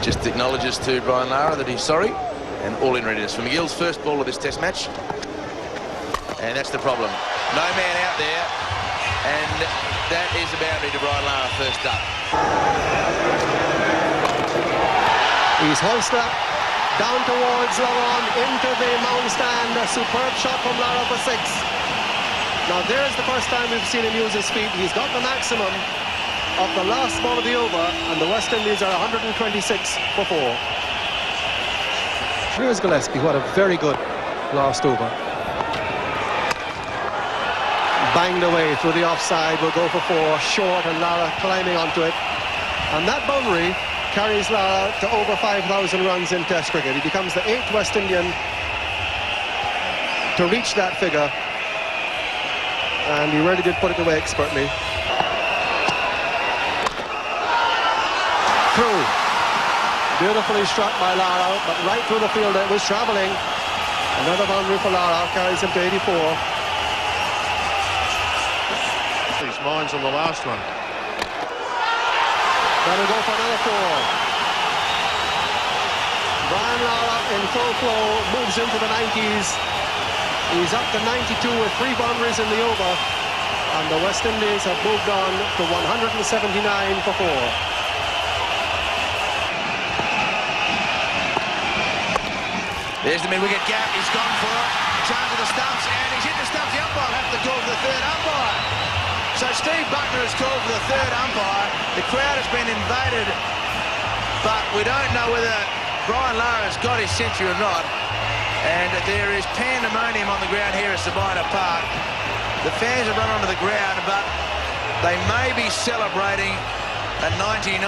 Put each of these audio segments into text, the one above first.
Just acknowledges to Brian Lara that he's sorry, and all in readiness for McGill's first ball of this test match. And that's the problem. No man out there, and that is the boundary to Brian Lara first up. He's hoisted up, down towards long on, into the mound stand. A superb shot from Lara for 6. Now there's the first time we've seen him use his feet. He's got the maximum of the last ball of the over, and the West Indies are 126 for 4. Here's Gillespie, who had a very good last over. Banged away through the offside, will go for 4, short, and Lara climbing onto it. And that boundary carries Lara to over 5,000 runs in Test cricket. He becomes the 8th West Indian to reach that figure, and he really did put it away expertly. Through. Beautifully struck by Lara, but right through the field it was travelling. Another boundary for Lara, carries him to 84. His mind's on the last one. That'll go for another 4. Brian Lara in full flow moves into the 90s. He's up to 92 with 3 boundaries in the over, and the West Indies have moved on to 179 for 4. There's the mid-wicket gap. He's gone for it. Chance of the stumps, and he's hit the stumps. The umpire will have to call for the 3rd umpire. So Steve Buckner has called for the 3rd umpire. The crowd has been invaded, but we don't know whether Brian Lara has got his century or not. And there is pandemonium on the ground here at Sabina Park. The fans have run onto the ground, but they may be celebrating a 99.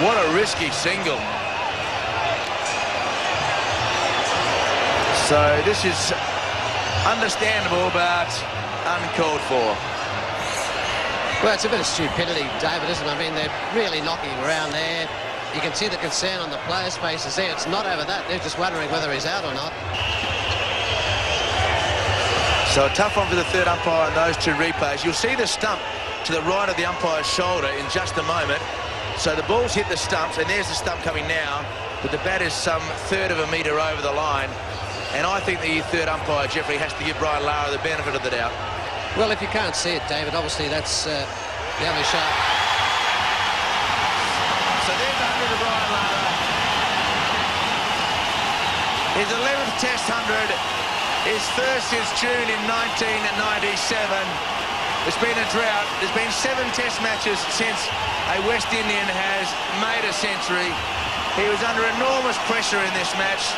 What a risky single. So this is understandable, but uncalled for. Well, it's a bit of stupidity, David, isn't it? I mean, they're really knocking him around there. You can see the concern on the players' faces there. It's not over that. They're just wondering whether he's out or not. So a tough one for the 3rd umpire on those 2 replays. You'll see the stump to the right of the umpire's shoulder in just a moment. So the ball's hit the stumps, and there's the stump coming now, but the bat is some 1/3 of a metre over the line. And I think the 3rd umpire, Jeffrey, has to give Brian Lara the benefit of the doubt. Well, if you can't see it, David, obviously that's the only shot. So there's 100 to Brian Lara. His 11th Test 100. His first since June in 1997. There's been a drought. There's been 7 Test matches since a West Indian has made a century. He was under enormous pressure in this match.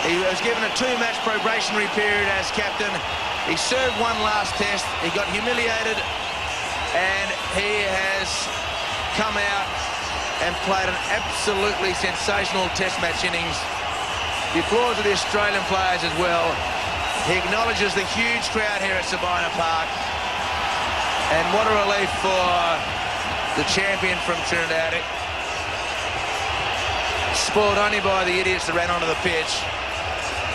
He was given a 2-match probationary period as captain. He served 1 last test. He got humiliated, and he has come out and played an absolutely sensational test match innings. The applause of the Australian players as well. He acknowledges the huge crowd here at Sabina Park. And what a relief for the champion from Trinidad. Spoiled only by the idiots that ran onto the pitch.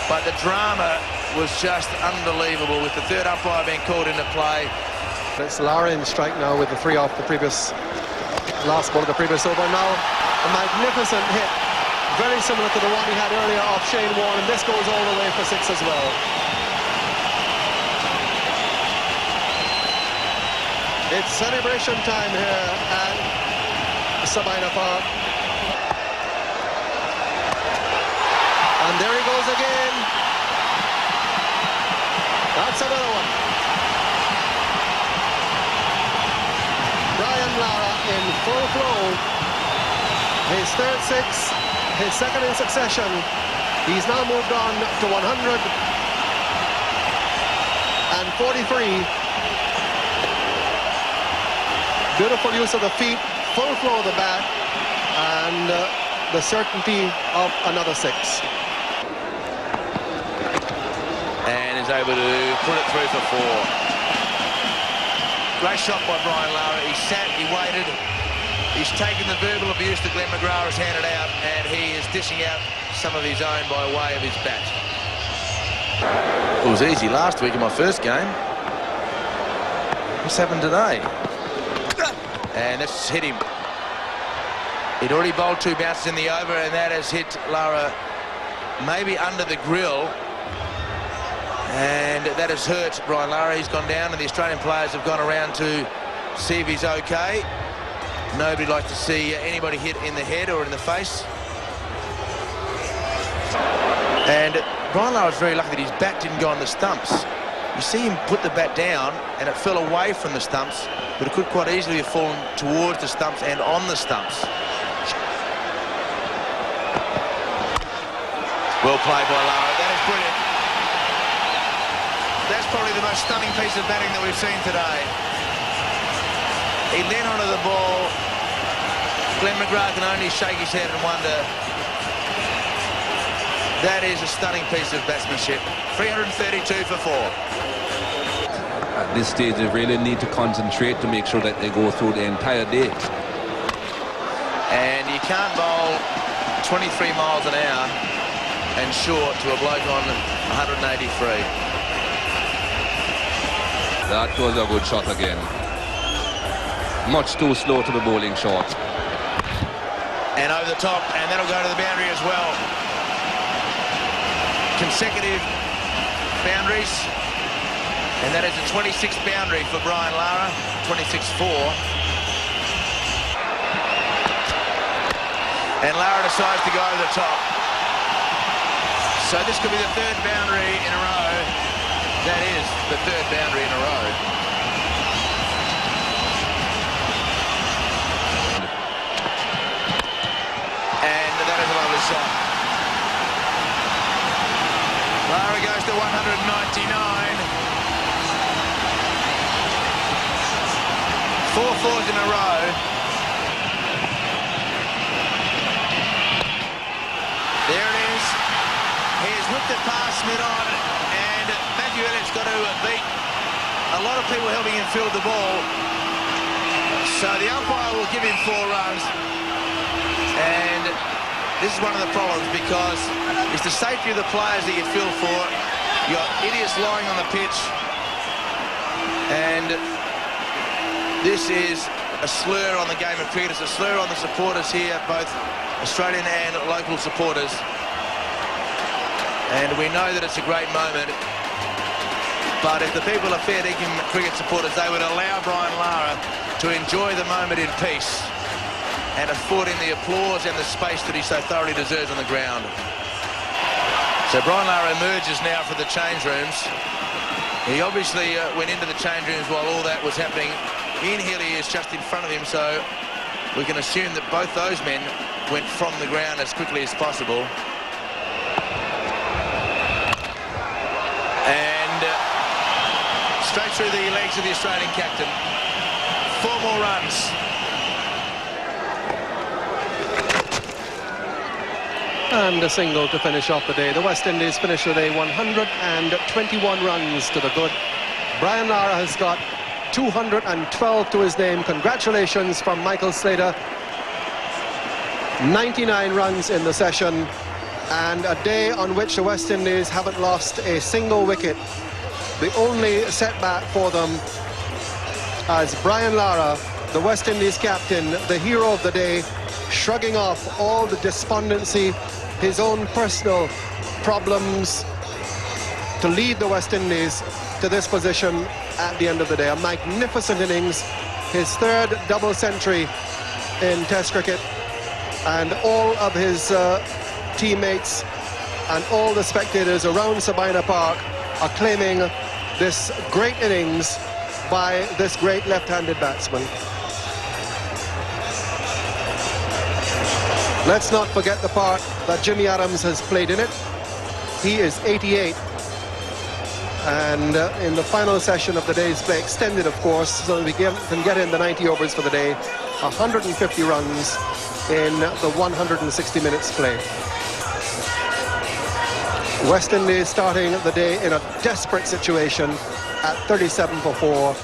But the drama was just unbelievable, with the 3rd umpire being called into play. It's Lara in strike now with the 3 off the previous last ball of the previous over. Now a magnificent hit, very similar to the one he had earlier off Shane Warne, and this goes all the way for 6 as well. It's celebration time here at Sabina Park. And there he goes again. That's another one. Brian Lara in full flow. His 3rd 6, his 2nd in succession. He's now moved on to 143. Beautiful use of the feet, full flow of the bat, and the certainty of another 6. And is able to put it through for 4. Great shot by Brian Lara. He sat, he waited. He's taken the verbal abuse that Glenn McGrath has handed out, and he is dishing out some of his own by way of his bat. It was easy last week in my first game. What's happened today? And that's hit him. He'd already bowled 2 bounces in the over, and that has hit Lara maybe under the grill. And that has hurt Brian Lara. He's gone down, and the Australian players have gone around to see if he's okay. Nobody likes to see anybody hit in the head or in the face. And Brian Lara was very lucky that his bat didn't go on the stumps. You see him put the bat down, and it fell away from the stumps, but it could quite easily have fallen towards the stumps and on the stumps. Well played by Lara. That is brilliant. That's probably the most stunning piece of batting that we've seen today. He leant onto the ball. Glenn McGrath can only shake his head and wonder. That is a stunning piece of batsmanship. 332 for 4. At this stage, they really need to concentrate to make sure that they go through the entire day. And you can't bowl 23 miles an hour and short to a bloke on 183. That was a good shot again. Much too slow to the bowling shot. And over the top, and that'll go to the boundary as well. Consecutive boundaries, and that is a 26th boundary for Brian Lara, 26-4. And Lara decides to go over the top. So this could be the 3rd boundary in a row. That is the 3rd boundary in a row. And that is a lovely shot. Lara goes to 199. 4 fours in a row. There it is. He has whipped it past mid-on, and Matthew Elliott's got to beat a lot of people helping him field the ball. So the umpire will give him 4 runs. And this is one of the problems, because it's the safety of the players that you feel for. You've got idiots lying on the pitch, and this is a slur on the game of cricket. It's a slur on the supporters here, both Australian and local supporters. And we know that it's a great moment, but if the people are fair dinkum cricket supporters, they would allow Brian Lara to enjoy the moment in peace and afford him the applause and the space that he so thoroughly deserves on the ground. So Brian Lara emerges now for the change rooms. He obviously went into the change rooms while all that was happening. Ian Healy is just in front of him, so we can assume that both those men went from the ground as quickly as possible. And straight through the legs of the Australian captain. 4 more runs. And a single to finish off the day. The West Indies finish the day 121 runs to the good. Brian Lara has got 212 to his name. Congratulations from Michael Slater. 99 runs in the session, and a day on which the West Indies haven't lost a single wicket. The only setback for them, as Brian Lara, the West Indies captain, the hero of the day, shrugging off all the despondency, his own personal problems, to lead the West Indies to this position at the end of the day. A magnificent innings, his 3rd double century in Test cricket, and all of his teammates and all the spectators around Sabina Park are claiming this great innings by this great left-handed batsman. Let's not forget the part that Jimmy Adams has played in it. He is 88. And in the final session of the day's play, extended of course, so we can get in the 90 overs for the day, 150 runs in the 160 minutes play. West Indies starting the day in a desperate situation at 37 for 4.